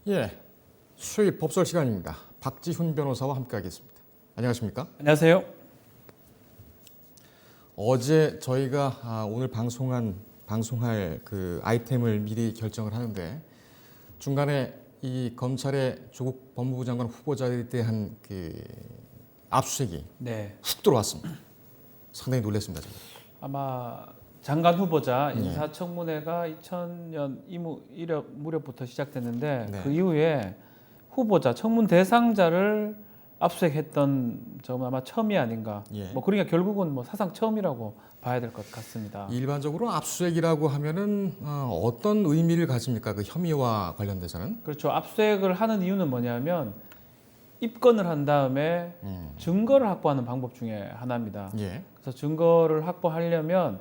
예, 수요일 법설 시간입니다. 박지훈 변호사와 함께하겠습니다. 안녕하십니까? 안녕하세요. 어제 저희가 오늘 방송할 그 아이템을 미리 결정을 하는데 중간에 이 검찰의 조국 법무부 장관 후보자에 대한 그 압수수색이 훅 들어왔습니다. 상당히 놀랐습니다. 저는. 아마 장관 후보자 인사청문회가 2000년 무렵부터 시작됐는데 네. 그 이후에 후보자 청문 대상자를 압수수색했던 정말 아마 처음이 아닌가. 예. 그러니까 결국은 사상 처음이라고 봐야 될 것 같습니다. 일반적으로 압수수색이라고 하면은 어떤 의미를 가집니까? 그 혐의와 관련돼서는? 그렇죠. 압수수색을 하는 이유는 뭐냐면 입건을 한 다음에 증거를 확보하는 방법 중에 하나입니다. 예. 그래서 증거를 확보하려면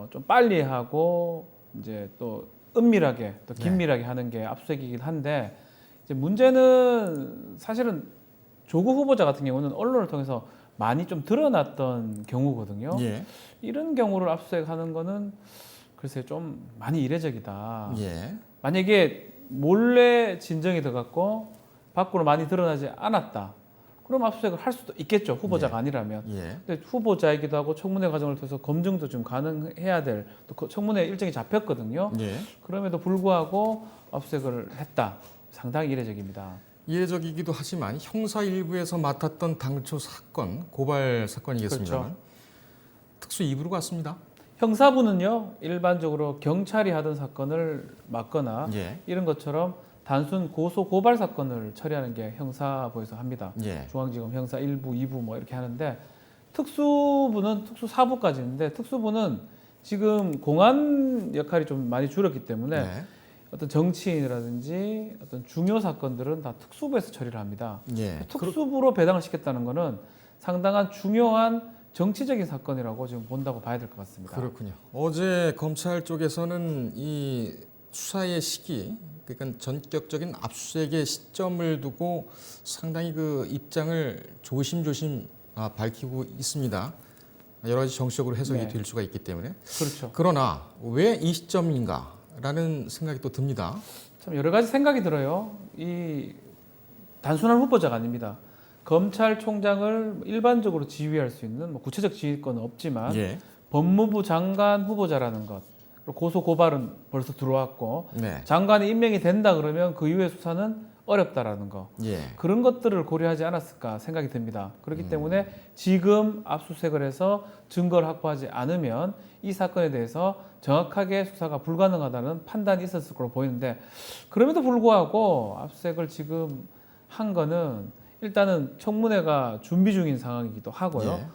좀 빨리 하고 이제 또 은밀하게 또 긴밀하게 하는 게 압수수색이긴 한데 이제 문제는 사실은 조국 후보자 같은 경우는 언론을 통해서 많이 좀 드러났던 경우거든요. 예. 이런 경우를 압수수색하는 거는 글쎄 좀 많이 이례적이다. 예. 만약에 몰래 진정이 들어갔고 밖으로 많이 드러나지 않았다. 그럼 압수수색을 할 수도 있겠죠. 후보자가 아니라면. 예. 근데 후보자이기도 하고 청문회 과정을 통해서 검증도 좀 가능해야 될 또 청문회 일정이 잡혔거든요. 예. 그럼에도 불구하고 압수수색을 했다. 상당히 이례적입니다. 이례적이기도 하지만 형사 일부에서 맡았던 당초 사건, 고발 사건이겠습니다만 그렇죠. 특수 2부로 갔습니다. 형사부는요. 일반적으로 경찰이 하던 사건을 맡거나 예. 이런 것처럼 단순 고소 고발 사건을 처리하는 게 형사부에서 합니다. 예. 중앙지검 형사 1부, 2부 뭐 이렇게 하는데 특수부는 특수 4부까지 있는데 특수부는 지금 공안 역할이 좀 많이 줄었기 때문에 네. 어떤 정치인이라든지 어떤 중요 사건들은 다 특수부에서 처리를 합니다. 예. 특수부로 배당을 시켰다는 것은 상당한 중요한 정치적인 사건이라고 지금 본다고 봐야 될 것 같습니다. 그렇군요. 어제 검찰 쪽에서는 이 수사의 시기, 그러니까 전격적인 압수수색의 시점을 두고 상당히 그 입장을 조심조심 밝히고 있습니다. 여러 가지 정치적으로 해석이 네. 될 수가 있기 때문에. 그렇죠. 그러나 왜 이 시점인가라는 생각이 또 듭니다. 참 여러 가지 생각이 들어요. 이 단순한 후보자가 아닙니다. 검찰총장을 일반적으로 지휘할 수 있는 구체적 지휘권은 없지만 예. 법무부 장관 후보자라는 것, 그리고 고소 고발은 벌써 들어왔고 네. 장관이 임명이 된다 그러면 그 이후의 수사는 어렵다라는 거, 예. 그런 것들을 고려하지 않았을까 생각이 듭니다. 그렇기 때문에 지금 압수수색을 해서 증거를 확보하지 않으면 이 사건에 대해서 정확하게 수사가 불가능하다는 판단이 있었을 거로 보이는데 그럼에도 불구하고 압수수색을 지금 한 거는 일단은 청문회가 준비 중인 상황이기도 하고요. 예.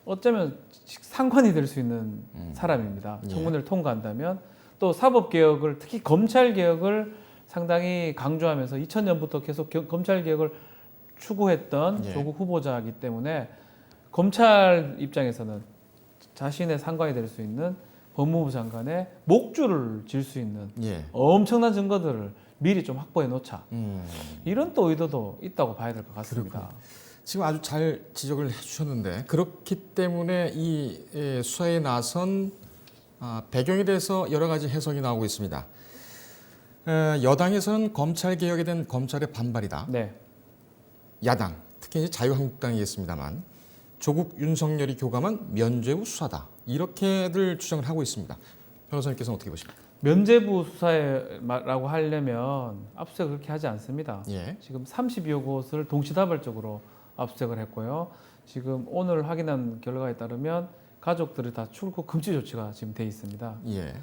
어쩌면 상관이 될 수 있는 사람입니다. 예. 청문회를 통과한다면 또 사법개혁을 특히 검찰개혁을 상당히 강조하면서 2000년부터 계속 검찰개혁을 추구했던 예. 조국 후보자이기 때문에 검찰 입장에서는 자신의 상관이 될 수 있는 법무부 장관의 목줄을 질 수 있는 예. 엄청난 증거들을 미리 좀 확보해 놓자. 음. 이런 또 의도도 있다고 봐야 될 것 같습니다. 지금 아주 잘 지적을 해주셨는데 그렇기 때문에 이 수사에 나선 배경에 대해서 여러 가지 해석이 나오고 있습니다. 여당에서는 검찰 개혁에 대한 검찰의 반발이다. 네. 야당, 특히 이제 자유한국당이겠습니다만 조국 윤석열이 교감한 면죄 후 수사다. 이렇게들 주장을 하고 있습니다. 변호사님께서는 어떻게 보십니까? 면죄부 수사라고 하려면 압수수색을 그렇게 하지 않습니다. 예. 지금 32여 곳을 동시다발적으로 압수수색을 했고요. 지금 오늘 확인한 결과에 따르면 가족들이 다 출국 금지 조치가 지금 돼 있습니다. 예.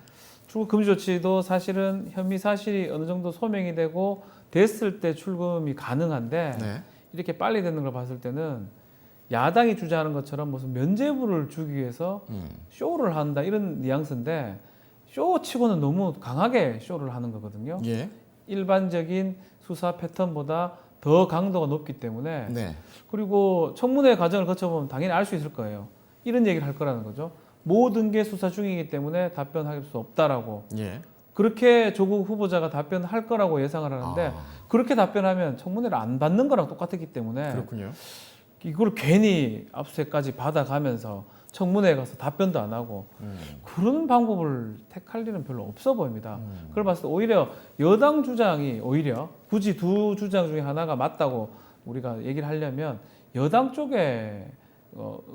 출국 금지 조치도 사실은 혐의 사실이 어느 정도 소명이 되고 됐을 때 출금이 가능한데 네. 이렇게 빨리 되는 걸 봤을 때는 야당이 주장하는 것처럼 무슨 면죄부를 주기 위해서 쇼를 한다 이런 뉘앙스인데 쇼치고는 너무 강하게 쇼를 하는 거거든요. 예. 일반적인 수사 패턴보다 더 강도가 높기 때문에 네. 그리고 청문회 과정을 거쳐보면 당연히 알 수 있을 거예요. 이런 얘기를 할 거라는 거죠. 모든 게 수사 중이기 때문에 답변할 수 없다라고. 예. 그렇게 조국 후보자가 답변할 거라고 예상을 하는데 그렇게 답변하면 청문회를 안 받는 거랑 똑같았기 때문에 그렇군요. 이걸 괜히 압수수색까지 받아가면서 청문회에 가서 답변도 안 하고 그런 방법을 택할 일은 별로 없어 보입니다. 그걸 봤을 때 오히려 여당 주장이 오히려 굳이 두 주장 중에 하나가 맞다고 우리가 얘기를 하려면 여당 쪽에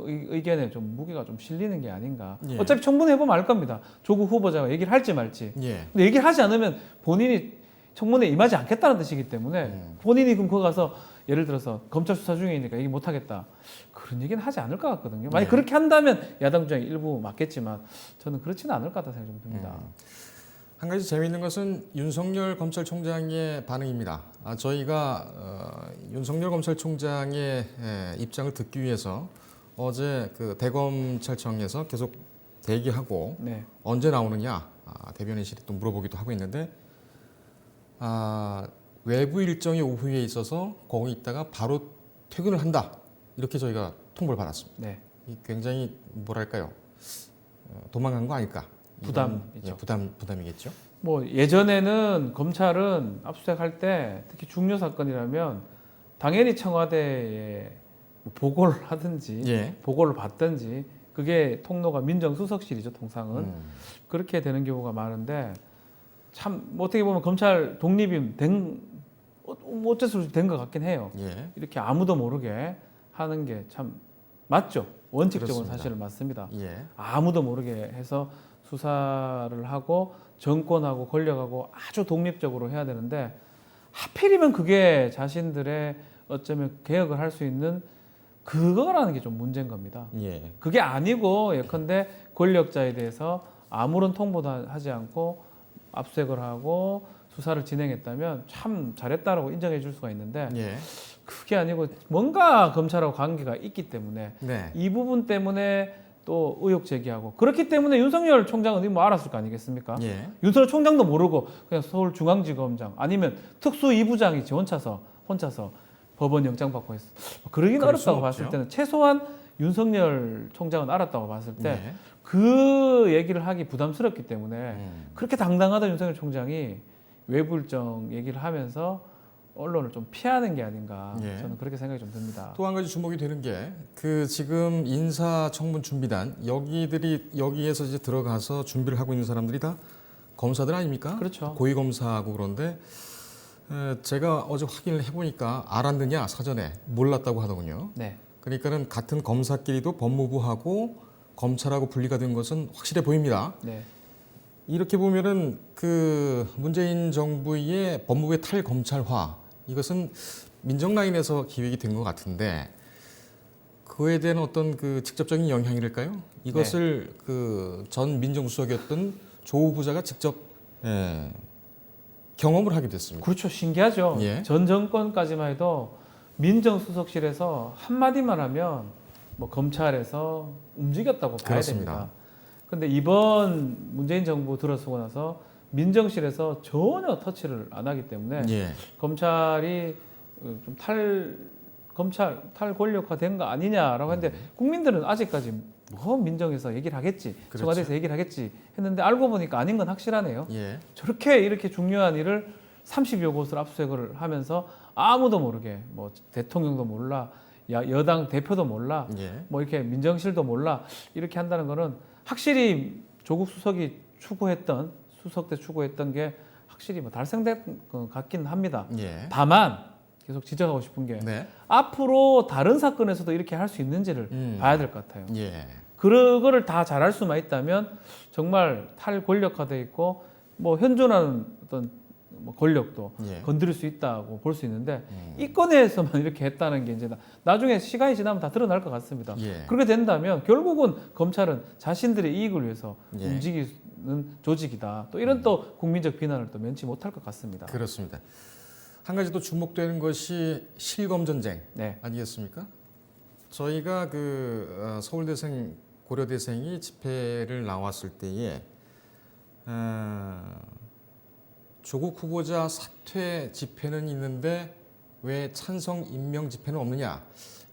의견에 좀 무게가 좀 실리는 게 아닌가. 예. 어차피 청문회 해보면 알 겁니다. 조국 후보자가 얘기를 할지 말지. 예. 근데 얘기를 하지 않으면 본인이 청문회에 임하지 않겠다는 뜻이기 때문에 본인이 그럼 거기 가서 예를 들어서 검찰 수사 중이니까 얘기 못 하겠다. 그런 얘기는 하지 않을 것 같거든요. 만약 네. 그렇게 한다면 야당 주장이 일부 맞겠지만 저는 그렇지는 않을 것 같다 생각이 좀 듭니다. 한 가지 재미있는 것은 윤석열 검찰총장의 반응입니다. 저희가 윤석열 검찰총장의 입장을 듣기 위해서 어제 그 대검찰청에서 계속 대기하고 네. 언제 나오느냐 대변인실에 또 물어보기도 하고 있는데 외부 일정이 오후에 있어서 거기 있다가 바로 퇴근을 한다 이렇게 저희가 통보를 받았습니다. 네. 이 굉장히 뭐랄까요 도망간 거 아닐까? 부담이죠. 부담이겠죠. 뭐 예전에는 검찰은 압수수색할 때 특히 중요 사건이라면 당연히 청와대에 뭐 보고를 하든지 예. 보고를 받든지 그게 통로가 민정수석실이죠 통상은 그렇게 되는 경우가 많은데 참 뭐 어떻게 보면 검찰 독립이 어쩔 수 없이 된 것 같긴 해요. 예. 이렇게 아무도 모르게 하는 게 참 맞죠. 원칙적으로 그렇습니다. 사실은 맞습니다. 예. 아무도 모르게 해서 수사를 하고 정권하고 권력하고 아주 독립적으로 해야 되는데 하필이면 그게 자신들의 어쩌면 개혁을 할 수 있는 그거라는 게 좀 문제인 겁니다. 예. 그게 아니고 예컨대 권력자에 대해서 아무런 통보도 하지 않고 압수수색을 하고 수사를 진행했다면 참 잘했다라고 인정해 줄 수가 있는데 예. 그게 아니고 뭔가 검찰하고 관계가 있기 때문에 네. 이 부분 때문에 또 의혹 제기하고 그렇기 때문에 윤석열 총장은 뭐 알았을 거 아니겠습니까? 예. 윤석열 총장도 모르고 그냥 서울중앙지검장 아니면 특수 2부장이 혼자서 법원 영장 받고 했어. 그러긴 그럴 수 어렵다고 봤을 없죠. 때는 최소한 윤석열 총장은 알았다고 봤을 때 네. 그 얘기를 하기 부담스럽기 때문에 그렇게 당당하던 윤석열 총장이 외부 일정 얘기를 하면서 언론을 좀 피하는 게 아닌가 예. 저는 그렇게 생각이 좀 듭니다. 또 한 가지 주목이 되는 게 그 지금 인사청문 준비단 여기에서 이제 들어가서 준비를 하고 있는 사람들이 다 검사들 아닙니까? 그렇죠. 고위 검사하고 그런데 제가 어제 확인을 해보니까 알았느냐 사전에 몰랐다고 하더군요. 네. 그러니까는 같은 검사끼리도 법무부하고 검찰하고 분리가 된 것은 확실해 보입니다. 네. 이렇게 보면은 그 문재인 정부의 법무부의 탈검찰화 이것은 민정 라인에서 기획이 된 것 같은데 그에 대한 어떤 그 직접적인 영향이랄까요? 이것을 그 전 민정수석이었던 조 후보자가 직접 경험을 하게 됐습니다. 그렇죠. 신기하죠. 예. 전 정권까지만 해도 민정수석실에서 한마디만 하면 뭐 검찰에서 움직였다고 봐야 그렇습니다. 됩니다. 근데 이번 문재인 정부 들어서고 나서 민정실에서 전혀 터치를 안 하기 때문에 예. 검찰이 좀 탈권력화된 거 아니냐라고 했는데 국민들은 아직까지 뭐 민정에서 얘기를 하겠지, 그렇죠. 청와대에서 얘기를 하겠지 했는데 알고 보니까 아닌 건 확실하네요. 예. 저렇게 이렇게 중요한 일을 30여 곳을 압수수색을 하면서 아무도 모르게 뭐 대통령도 몰라, 여당 대표도 몰라, 예. 뭐 이렇게 민정실도 몰라 이렇게 한다는 거는 확실히 조국 수석이 수석 때 추구했던 게 확실히 뭐 달성된 것 같긴 합니다. 예. 다만 계속 지적하고 싶은 게 네. 앞으로 다른 사건에서도 이렇게 할 수 있는지를 봐야 될 것 같아요. 예. 그거를 다 잘할 수만 있다면 정말 탈권력화돼 있고 뭐 현존하는 어떤 뭐 권력도 예. 건드릴 수 있다고 볼 수 있는데 이 건에서만 이렇게 했다는 게 이제 나중에 시간이 지나면 다 드러날 것 같습니다. 예. 그렇게 된다면 결국은 검찰은 자신들의 이익을 위해서 예. 움직이는 조직이다. 또 이런 또 국민적 비난을 또 면치 못할 것 같습니다. 그렇습니다. 한 가지 또 주목되는 것이 실검 전쟁 네. 아니겠습니까? 저희가 그 서울대생 고려대생이 집회를 나왔을 때에 조국 후보자 사퇴 집회는 있는데 왜 찬성 임명 집회는 없느냐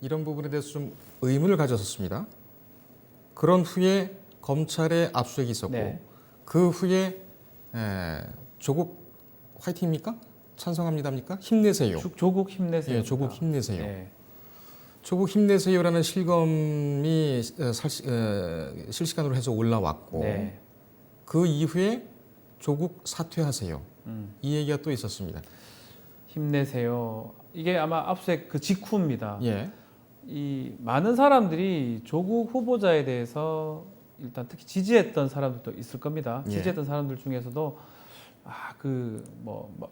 이런 부분에 대해서 좀 의문을 가졌었습니다. 그런 후에 검찰의 압수수색이 있었고 네. 그 후에 조국 화이팅입니까? 찬성합니다입니까? 힘내세요. 조국 힘내세요. 예, 조국 힘내세요. 네. 조국 힘내세요라는 실검이 실시간으로 해서 올라왔고 네. 그 이후에 조국 사퇴하세요. 음. 이 얘기가 또 있었습니다. 힘내세요. 이게 아마 압수수색 그 직후입니다. 예. 이 많은 사람들이 조국 후보자에 대해서 일단 특히 지지했던 사람들도 있을 겁니다. 예. 지지했던 사람들 중에서도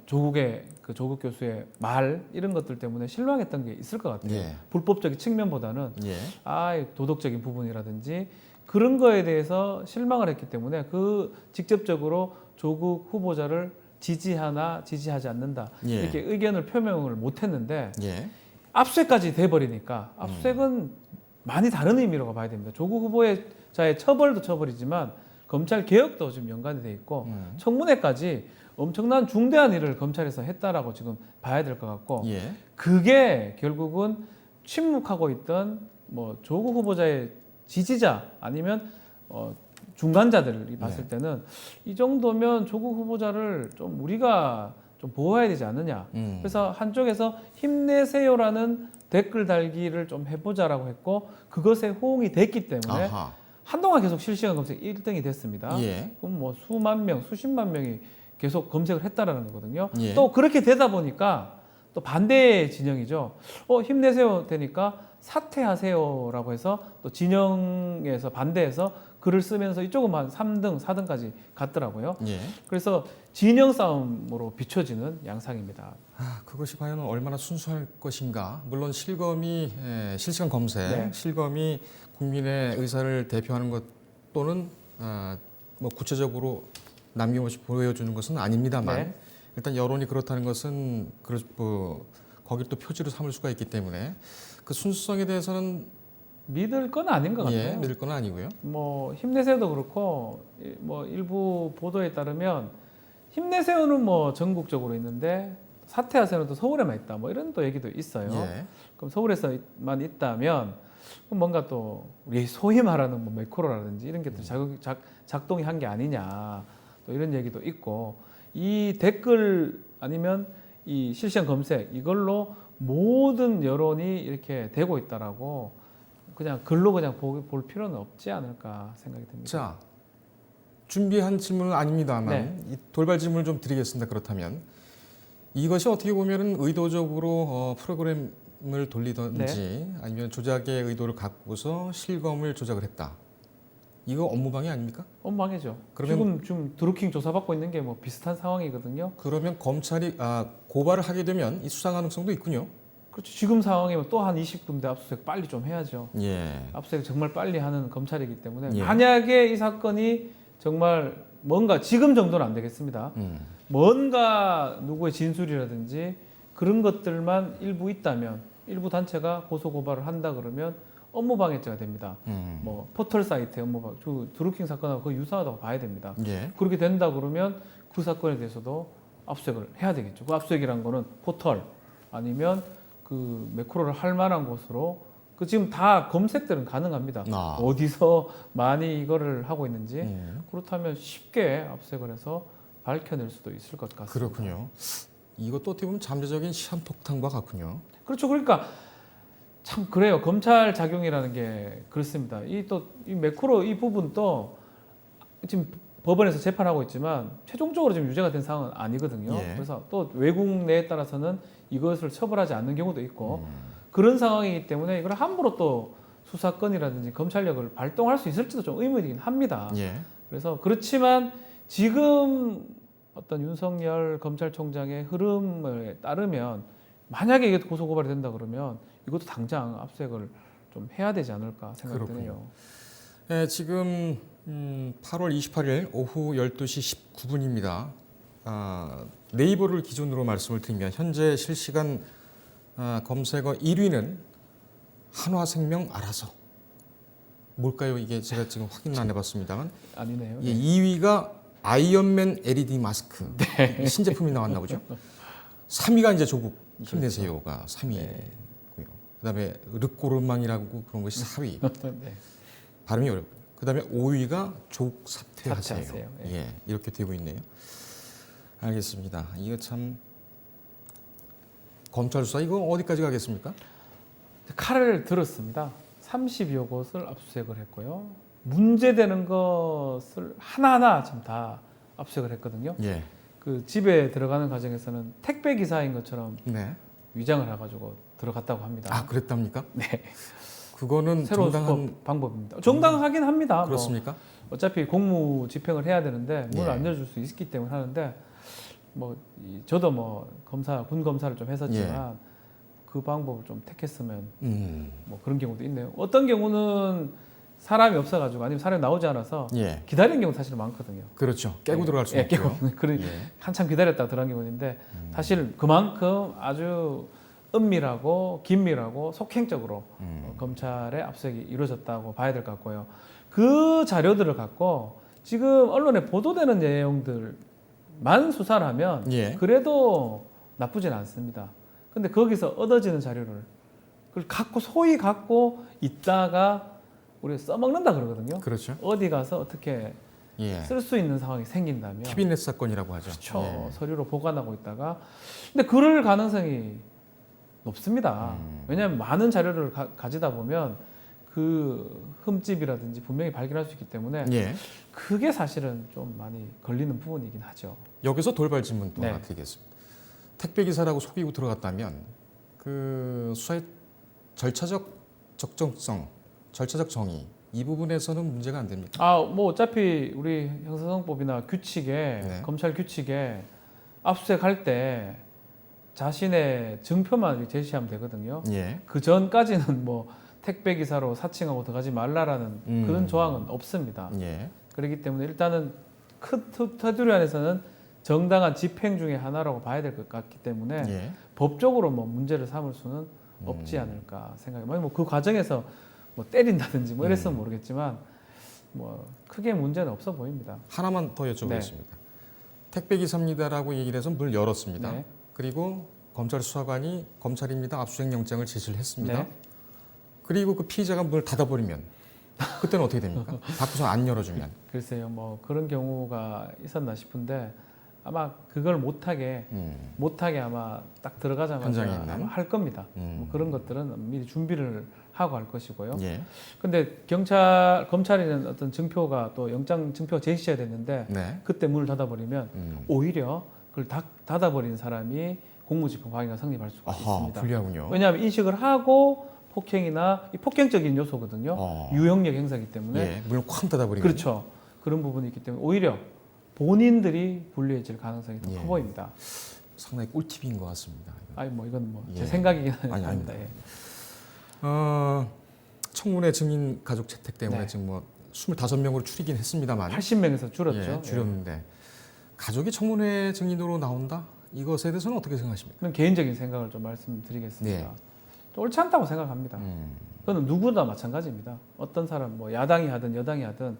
조국의 그 조국 교수의 말 이런 것들 때문에 실망했던 게 있을 것 같아요. 예. 불법적인 측면보다는 예. 도덕적인 부분이라든지 그런 거에 대해서 실망을 했기 때문에 그 직접적으로 조국 후보자를 지지하나 지지하지 않는다 예. 이렇게 의견을 표명을 못했는데 예. 압수수색까지 돼버리니까 압수수색은 많이 다른 의미로 봐야 됩니다. 조국 후보자의 처벌도 처벌이지만 검찰 개혁도 지금 연관이 돼 있고 청문회까지 엄청난 중대한 일을 검찰에서 했다라고 지금 봐야 될 것 같고 예. 그게 결국은 침묵하고 있던 뭐 조국 후보자의 지지자 아니면 중간자들이 봤을 때는 이 정도면 조국 후보자를 좀 우리가 좀 보호해야 되지 않느냐. 그래서 한쪽에서 힘내세요라는 댓글 달기를 좀 해보자라고 했고 그것에 호응이 됐기 때문에 아하. 한동안 계속 실시간 검색 1등이 됐습니다. 예. 그럼 뭐 수만 명, 수십만 명이 계속 검색을 했다라는 거거든요. 예. 또 그렇게 되다 보니까 또 반대 진영이죠. 힘내세요 되니까 사퇴하세요라고 해서 또 진영에서 반대해서 글을 쓰면서 이쪽은 한 3등, 4등까지 갔더라고요. 예. 그래서 진영 싸움으로 비춰지는 양상입니다. 그것이 과연 얼마나 순수할 것인가. 물론 실검이 실시간 검색, 네. 실검이 국민의 의사를 대표하는 것 또는 뭐 구체적으로 남김없이 보여주는 것은 아닙니다만 네. 일단 여론이 그렇다는 것은 거기를 또 표지로 삼을 수가 있기 때문에 그 순수성에 대해서는 믿을 건 아닌 것 같아요. 믿을 건 아니고요. 뭐 힘내세요도 그렇고 뭐 일부 보도에 따르면 힘내세요는 뭐 전국적으로 있는데 사퇴하세요는 또 서울에만 있다. 뭐 이런 또 얘기도 있어요. 예. 그럼 서울에서만 있다면 그럼 뭔가 또 우리 소위 말하는 뭐 매크로라든지 이런 게 또 작동이 한 게 아니냐. 또 이런 얘기도 있고 이 댓글 아니면 이 실시간 검색 이걸로 모든 여론이 이렇게 되고 있다라고 그냥 글로 그냥 볼 필요는 없지 않을까 생각이 듭니다. 자, 준비한 질문은 아닙니다만 네. 이 돌발 질문을 좀 드리겠습니다. 그렇다면 이것이 어떻게 보면은 의도적으로 프로그램을 돌리든지 아니면 조작의 의도를 갖고서 실검을 조작을 했다. 이거 업무방해 아닙니까? 엄망이죠. 그러면- 지금 드루킹 조사받고 있는 게 뭐 비슷한 상황이거든요. 그러면 검찰이 고발을 하게 되면 이 수사 가능성도 있군요. 그렇죠. 지금 상황이면 또 한 20군데 압수수색 빨리 좀 해야죠. 예. 압수수색 정말 빨리 하는 검찰이기 때문에 예. 만약에 이 사건이 정말 뭔가 지금 정도는 안 되겠습니다. 뭔가 누구의 진술이라든지 그런 것들만 일부 있다면 일부 단체가 고소 고발을 한다 그러면 업무방해죄가 됩니다. 뭐 포털 사이트의 업무방, 드루킹 사건하고 거의 유사하다고 봐야 됩니다. 예. 그렇게 된다 그러면 그 사건에 대해서도 압수수색을 해야 되겠죠. 그 압수수색이란 거는 포털 아니면 그 매크로를 할 만한 곳으로 그 지금 다 검색들은 가능합니다. 어디서 많이 이거를 하고 있는지 그렇다면 쉽게 압수수색을 해서 밝혀낼 수도 있을 것 같습니다. 그렇군요. 이것도 어떻게 보면 잠재적인 시한폭탄과 같군요. 그렇죠. 그러니까 참 그래요. 검찰 작용이라는 게 그렇습니다. 이 매크로 이 부분도 지금 법원에서 재판하고 있지만 최종적으로 지금 유죄가 된 상황은 아니거든요. 예. 그래서 또 외국 내에 따라서는 이것을 처벌하지 않는 경우도 있고 그런 상황이기 때문에 이걸 함부로 또 수사권이라든지 검찰력을 발동할 수 있을지도 좀 의문이긴 합니다. 예. 그래서 그렇지만 지금 어떤 윤석열 검찰총장의 흐름에 따르면 만약에 이게 고소 고발이 된다 그러면 이것도 당장 압수수색을 좀 해야 되지 않을까 생각이 그렇군요. 드네요. 네, 지금 8월 28일 오후 12시 19분입니다. 네이버를 기준으로 말씀을 드리면 현재 실시간 검색어 1위는 한화생명 알아서. 뭘까요? 이게 제가 지금 확인은 안 해봤습니다만 아니네요. 예, 2위가 아이언맨 LED 마스크 신제품이 나왔나 보죠. 3위가 이제 조국 힘내세요가 3위고요. 그다음에 르꼬르망이라고 그런 것이 4위. 네. 발음이 어렵고요. 그다음에 5위가 조국 사퇴하세요. 사퇴하세요. 예. 예, 이렇게 되고 있네요. 알겠습니다. 이거 참 검찰 수사 이거 어디까지 가겠습니까? 칼을 들었습니다. 30여 곳을 압수수색을 했고요. 문제되는 것을 하나하나 지금 다 압수수색을 했거든요. 예. 그 집에 들어가는 과정에서는 택배 기사인 것처럼 네. 위장을 해가지고 들어갔다고 합니다. 아, 그랬답니까? 네. 그거는 새로운 정당한 수법 방법입니다. 정당하긴 합니다. 뭐 그렇습니까? 어차피 공무 집행을 해야 되는데 문을 예. 안 열어줄 수 있기 때문에 하는데 저도 군 검사를 좀 했었지만 예. 그 방법을 좀 택했으면 음. 그런 경우도 있네요. 어떤 경우는 사람이 없어가지고 아니면 사람이 나오지 않아서 예. 기다리는 경우 사실 많거든요. 그렇죠. 깨고 예. 들어갈 수 예, 없고요. 깨고 그런 예. 한참 기다렸다 들어간 경우인데 사실 그만큼 아주 은밀하고 긴밀하고 속행적으로 검찰의 압수수색이 이루어졌다고 봐야 될 것 같고요. 그 자료들을 갖고 지금 언론에 보도되는 내용들만 수사를 하면 예. 그래도 나쁘진 않습니다. 근데 거기서 얻어지는 자료를 그걸 소위 갖고 있다가 우리가 써먹는다 그러거든요. 그렇죠. 어디 가서 어떻게 예. 쓸 수 있는 상황이 생긴다면 캐비넷 사건이라고 하죠. 그렇죠. 예. 서류로 보관하고 있다가 근데 그럴 가능성이 높습니다. 왜냐하면 많은 자료를 가지다 보면 그 흠집이라든지 분명히 발견할 수 있기 때문에 예. 그게 사실은 좀 많이 걸리는 부분이긴 하죠. 여기서 돌발 질문 또 네. 하나 드리겠습니다. 택배 기사라고 속이고 들어갔다면 그 수사의 절차적 적정성, 절차적 정의 이 부분에서는 문제가 안 됩니까? 어차피 우리 형사소송법이나 규칙에 네. 검찰 규칙에 압수수색할 때 자신의 증표만 제시하면 되거든요. 예. 그 전까지는 택배 기사로 사칭하고 들어가지 말라라는 그런 조항은 없습니다. 예. 그렇기 때문에 일단은 큰 테두리 안에서는 정당한 집행 중의 하나라고 봐야 될 것 같기 때문에 예. 법적으로 문제를 삼을 수는 없지 않을까 생각해요. 그 과정에서 때린다든지 이랬으면 모르겠지만 크게 문제는 없어 보입니다. 하나만 더 여쭤보겠습니다. 택배 기사입니다라고 얘기를 해서 문을 열었습니다. 네. 그리고 검찰 수사관이 검찰입니다 압수수색 영장을 제시를 했습니다. 네. 그리고 그 피의자가 문을 닫아버리면 그때는 어떻게 됩니까? 닫고서 안 열어주면. 글쎄요, 그런 경우가 있었나 싶은데 아마 그걸 못하게 아마 딱 들어가자마자 현장에 있는? 아마 할 겁니다. 그런 것들은 미리 준비를 하고 할 것이고요. 예. 근데 검찰에는 어떤 증표가 또 영장 증표가 제시해야 됐는데 네. 그때 문을 닫아버리면 오히려 그걸 닫아버린 사람이 공무집행 방해가 성립할 수가 아하, 있습니다. 불리하군요. 왜냐하면 인식을 하고 폭행이나 이 폭행적인 요소거든요. 유형력 행사이기 때문에 예. 문을 쾅 닫아버리면. 그렇죠. 그런 부분이 있기 때문에 오히려 본인들이 불리해질 가능성이 더 커 예. 보입니다. 상당히 꿀팁인 것 같습니다. 이건 제 예. 생각이긴 아니, 합니다. 아닙니다. 예. 청문회 증인 가족 채택 때문에 네. 지금 25명으로 줄이긴 했습니다만 80명에서 줄었죠. 예, 줄였는데 가족이 청문회 증인으로 나온다? 이것에 대해서는 어떻게 생각하십니까? 그런 개인적인 생각을 좀 말씀드리겠습니다. 네. 좀 옳지 않다고 생각합니다. 그건 누구나 마찬가지입니다. 어떤 사람 야당이 하든 여당이 하든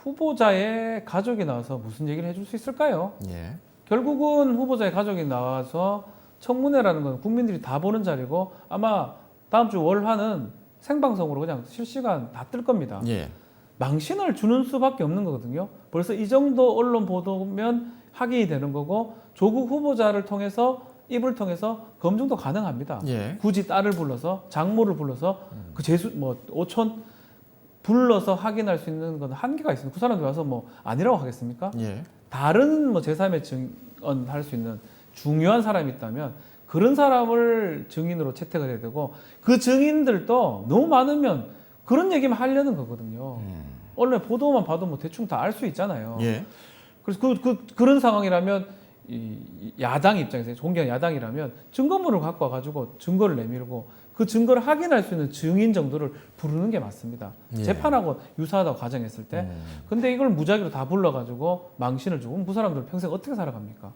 후보자의 가족이 나와서 무슨 얘기를 해줄 수 있을까요? 예. 결국은 후보자의 가족이 나와서 청문회라는 건 국민들이 다 보는 자리고 아마 다음 주 월화는 생방송으로 그냥 실시간 다 뜰 겁니다. 예. 망신을 주는 수밖에 없는 거거든요. 벌써 이 정도 언론 보도면 확인이 되는 거고 조국 후보자를 통해서 입을 통해서 검증도 가능합니다. 예. 굳이 딸을 불러서 장모를 불러서 그 오촌 불러서 확인할 수 있는 건 한계가 있습니다. 그 사람들 와서 아니라고 하겠습니까? 예. 다른 제3의 증언할 수 있는 중요한 사람이 있다면 그런 사람을 증인으로 채택을 해야 되고 그 증인들도 너무 많으면 그런 얘기만 하려는 거거든요. 언론에 보도만 봐도 대충 다 알 수 있잖아요. 예. 그래서 그런 상황이라면 이 야당 입장에서 존경하는 야당이라면 증거물을 갖고 와가지고 증거를 내밀고 그 증거를 확인할 수 있는 증인 정도를 부르는 게 맞습니다. 예. 재판하고 유사하다고 가정했을 때. 근데 이걸 무작위로 다 불러가지고 망신을 주고 그 사람들은 평생 어떻게 살아갑니까?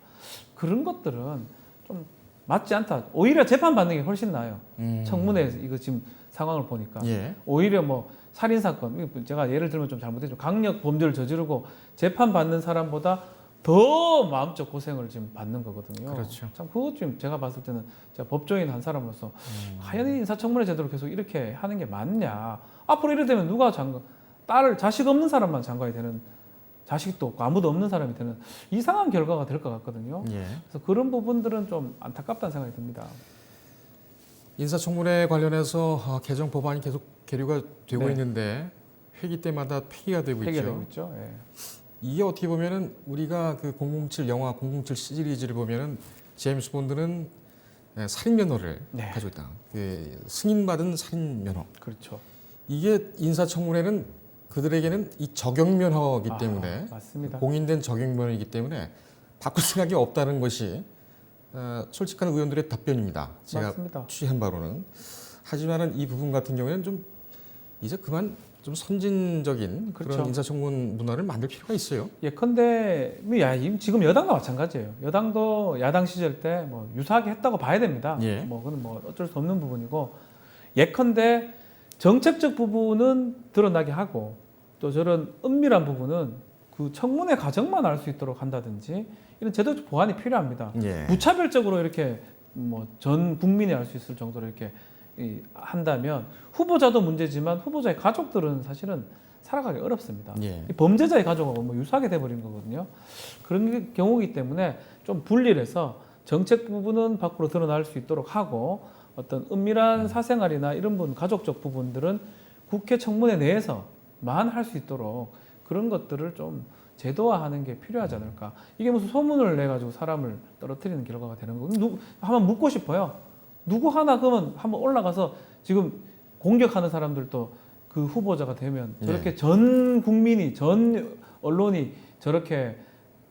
그런 것들은 좀 맞지 않다. 오히려 재판 받는 게 훨씬 나아요. 청문회에서 이거 지금 상황을 보니까. 예. 오히려 살인 사건, 제가 예를 들면 좀 잘못했지만 강력 범죄를 저지르고 재판 받는 사람보다 더 마음적 고생을 지금 받는 거거든요. 그렇죠. 참 그것 좀 제가 봤을 때는 제가 법조인 한 사람으로서 하여튼 인사청문회 제도를 계속 이렇게 하는 게 맞냐? 앞으로 이래 되면 누가 자식 없는 사람만 장관이 되는, 자식도 없고 아무도 없는 사람이 되는 이상한 결과가 될 것 같거든요. 예. 그래서 그런 부분들은 좀 안타깝다는 생각이 듭니다. 인사청문회 관련해서 개정 법안이 계속 계류가 되고 네. 있는데 회기 때마다 폐기가 되고 해결되고 있죠. 있죠. 예. 이게 어떻게 보면은 우리가 그 007 영화 007 시리즈를 보면은 제임스 본드는 살인 면허를 네. 가지고 있다. 그 승인받은 살인 면허. 그렇죠. 이게 인사청문회는 그들에게는 이 적용 면허이기 때문에 맞습니다. 공인된 적용 면허이기 때문에 바꿀 생각이 없다는 것이 솔직한 의원들의 답변입니다. 제가 맞습니다. 취한 바로는. 하지만은 이 부분 같은 경우에는 좀 이제 그만 좀 선진적인 그렇죠. 그런 인사청문 문화를 만들 필요가 있어요. 예컨대 지금 여당도 마찬가지예요. 여당도 야당 시절 때 뭐 유사하게 했다고 봐야 됩니다. 예. 뭐 그건 뭐 어쩔 수 없는 부분이고 예컨대 정책적 부분은 드러나게 하고 또 저런 은밀한 부분은 그 청문회 과정만 알 수 있도록 한다든지 이런 제도적 보완이 필요합니다. 예. 무차별적으로 이렇게 뭐 전 국민이 알 수 있을 정도로 이렇게 한다면 후보자도 문제지만 후보자의 가족들은 사실은 살아가기 어렵습니다. 예. 이 범죄자의 가족하고 뭐 유사하게 돼버린 거거든요. 그런 경우이기 때문에 좀 분리를 해서 정책 부분은 밖으로 드러날 수 있도록 하고 어떤 은밀한 사생활이나 이런 부분, 가족적 부분들은 국회 청문회 내에서만 할 수 있도록 그런 것들을 좀 제도화하는 게 필요하지 않을까. 이게 무슨 소문을 내가지고 사람을 떨어뜨리는 결과가 되는 거고. 한번 묻고 싶어요. 누구 하나 그러면 한번 올라가서 지금 공격하는 사람들도 그 후보자가 되면 저렇게 전 국민이 전 언론이 저렇게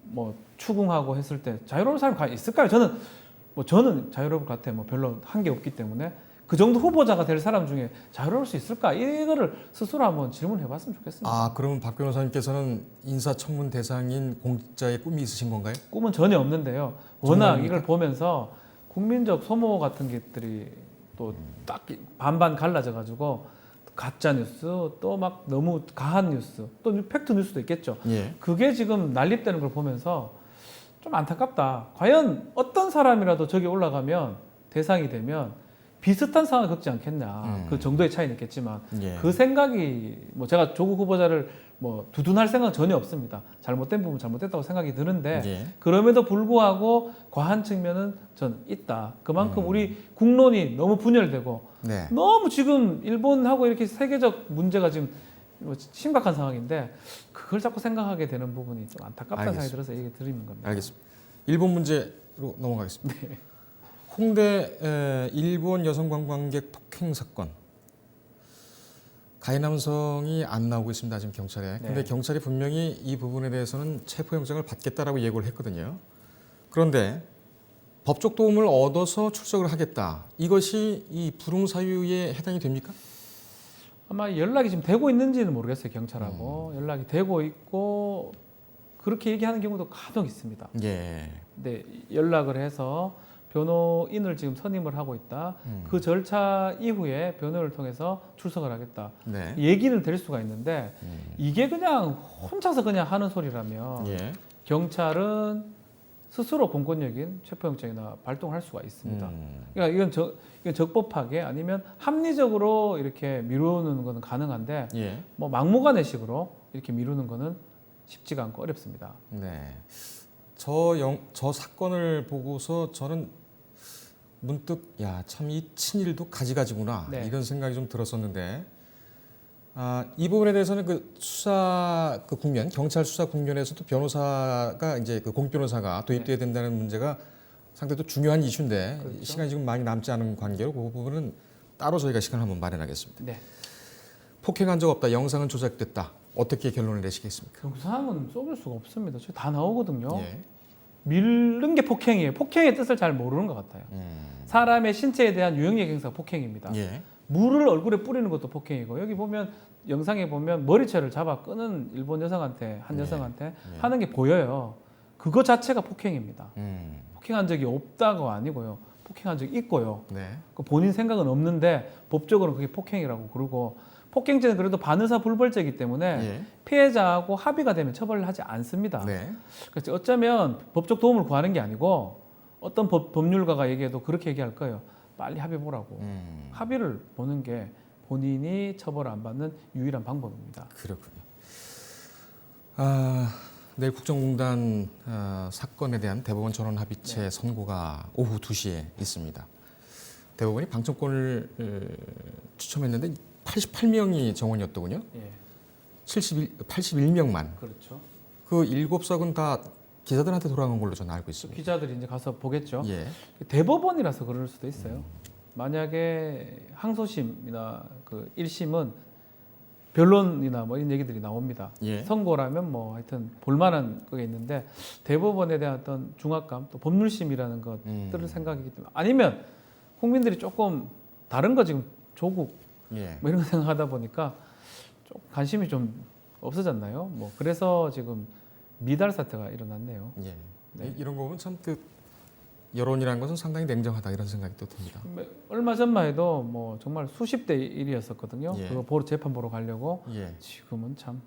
뭐 추궁하고 했을 때 자유로운 사람이 있을까요? 저는 자유로울 것 같아요. 뭐 별로 한 게 없기 때문에 그 정도 후보자가 될 사람 중에 자유로울 수 있을까? 이거를 스스로 한번 질문해봤으면 좋겠습니다. 아, 그러면 박 변호사님께서는 인사청문 대상인 공직자의 꿈이 있으신 건가요? 꿈은 전혀 없는데요. 워낙 정말입니까? 이걸 보면서 국민적 소모 같은 것들이 또 딱 반반 갈라져 가지고 가짜 뉴스 또 막 너무 가한 뉴스 또 팩트 뉴스도 있겠죠. 예. 그게 지금 난립되는 걸 보면서 좀 안타깝다. 과연 어떤 사람이라도 저기 올라가면 대상이 되면 비슷한 상황을 겪지 않겠냐. 그 정도의 차이는 있겠지만 예. 그 생각이 뭐 제가 조국 후보자를 뭐 두둔할 생각은 전혀 없습니다. 잘못된 부분 잘못됐다고 생각이 드는데 예. 그럼에도 불구하고 과한 측면은 전 있다. 그만큼 우리 국론이 너무 분열되고 네. 너무 지금 일본하고 이렇게 세계적 문제가 지금 뭐 심각한 상황인데 그걸 자꾸 생각하게 되는 부분이 좀 안타깝다는 생각이 들어서 얘기 드리는 겁니다. 알겠습니다. 일본 문제로 넘어가겠습니다. 홍대 일본 여성 관광객 폭행 사건. 가해 남성이 안 나오고 있습니다. 지금 경찰에. 근데 네. 경찰이 분명히 이 부분에 대해서는 체포영장을 받겠다라고 예고를 했거든요. 그런데 법적 도움을 얻어서 출석을 하겠다. 이것이 이 불응 사유에 해당이 됩니까? 아마 연락이 지금 되고 있는지는 모르겠어요. 경찰하고 연락이 되고 있고 그렇게 얘기하는 경우도 간혹 있습니다. 예. 근데 연락을 해서 변호인을 지금 선임을 하고 있다. 그 절차 이후에 변호를 통해서 출석을 하겠다. 네. 얘기는 될 수가 있는데 이게 그냥 혼자서 그냥 하는 소리라면 예. 경찰은 스스로 공권력인 체포영장이나 발동할 수가 있습니다. 그러니까 이건 적법하게 아니면 합리적으로 이렇게 미루는 것은 가능한데 예. 뭐 막무가내식으로 이렇게 미루는 것은 쉽지가 않고 어렵습니다. 네. 저 사건을 보고서 저는 문득 참 이 친일도 가지가지구나 네. 이런 생각이 좀 들었었는데 이 부분에 대해서는 그 수사 그 국면 경찰 수사 국면에서도 변호사가 이제 그 공변호사가 도입돼야 된다는 문제가 상당히 또 중요한 이슈인데 그렇죠. 시간이 지금 많이 남지 않은 관계로 그 부분은 따로 저희가 시간을 한번 마련하겠습니다. 네. 폭행한 적 없다. 영상은 조작됐다. 어떻게 결론을 내시겠습니까? 영상은 쏘을 수가 없습니다. 저 다 나오거든요. 예. 밀는 게 폭행이에요. 폭행의 뜻을 잘 모르는 것 같아요. 사람의 신체에 대한 유형력 행사가 폭행입니다. 예. 물을 얼굴에 뿌리는 것도 폭행이고 여기 보면 영상에 보면 머리채를 잡아 끄는 일본 여성한테 한 여성한테 하는 게 보여요. 그거 자체가 폭행입니다. 폭행한 적이 없다고 아니고요. 폭행한 적이 있고요. 네. 그 본인 생각은 없는데 법적으로는 그게 폭행이라고 그러고 폭행죄는 그래도 반의사 불벌죄이기 때문에 예. 피해자하고 합의가 되면 처벌을 하지 않습니다. 네. 그래서 어쩌면 법적 도움을 구하는 게 아니고 어떤 법률가가 얘기해도 그렇게 얘기할 거예요. 빨리 합의 보라고. 합의를 보는 게 본인이 처벌을 안 받는 유일한 방법입니다. 그렇군요. 내일 국정농단 사건에 대한 대법원 전원 합의체 선고가 오후 2시에 있습니다. 대법원이 방청권을 추첨했는데 88명이 정원이었더군요. 예, 81명만. 그렇죠. 그 7석은 다 기자들한테 돌아간 걸로 저는 알고 있습니다. 기자들이 이제 가서 보겠죠. 예. 대법원이라서 그럴 수도 있어요. 만약에 항소심이나 그 1심은 변론이나 뭐 이런 얘기들이 나옵니다. 예. 선고라면 뭐 하여튼 볼만한 그게 있는데 대법원에 대한 어떤 중압감 또 법률심이라는 것들을 생각하기 때문에 아니면 국민들이 조금 다른 거 지금 조국 예. 뭐 이런 거 생각하다 보니까 좀 관심이 좀 없어졌나요? 뭐 그래서 지금 미달 사태가 일어났네요. 예. 네. 이런 거 보면 참 그 여론이라는 것은 상당히 냉정하다 이런 생각이 또 듭니다. 얼마 전만 해도 뭐 정말 수십 대 1이었었거든요. 예. 그거 보러 재판 보러 가려고 예. 지금은 참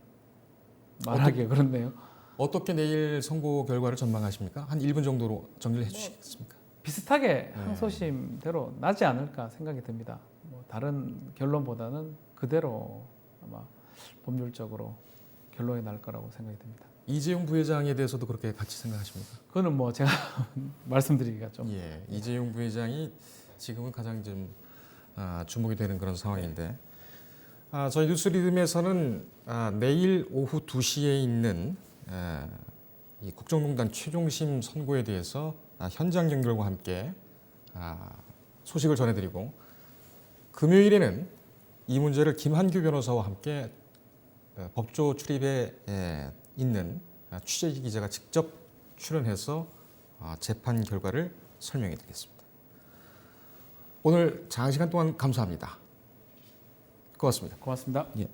말하기가 그렇네요. 어떻게 내일 선고 결과를 전망하십니까? 한 1분 정도로 정리를 해주시겠습니까? 비슷하게 항소심대로 나지 않을까 생각이 듭니다. 뭐 다른 결론보다는 그대로 아마 법률적으로 결론이 날 거라고 생각이 듭니다. 이재용 부회장에 대해서도 그렇게 같이 생각하십니까? 그거는 뭐 제가 말씀드리기가 좀 예. 이재용 부회장이 지금은 가장 좀 주목이 되는 그런 상황인데 저희 뉴스리듬에서는 내일 오후 2시에 있는 이 국정농단 최종심 선고에 대해서 현장 연결과 함께 소식을 전해드리고 금요일에는 이 문제를 김한규 변호사와 함께 법조 출입에 있는 취재 기자가 직접 출연해서 재판 결과를 설명해 드리겠습니다. 오늘 장시간 동안 감사합니다. 고맙습니다. 고맙습니다. 예.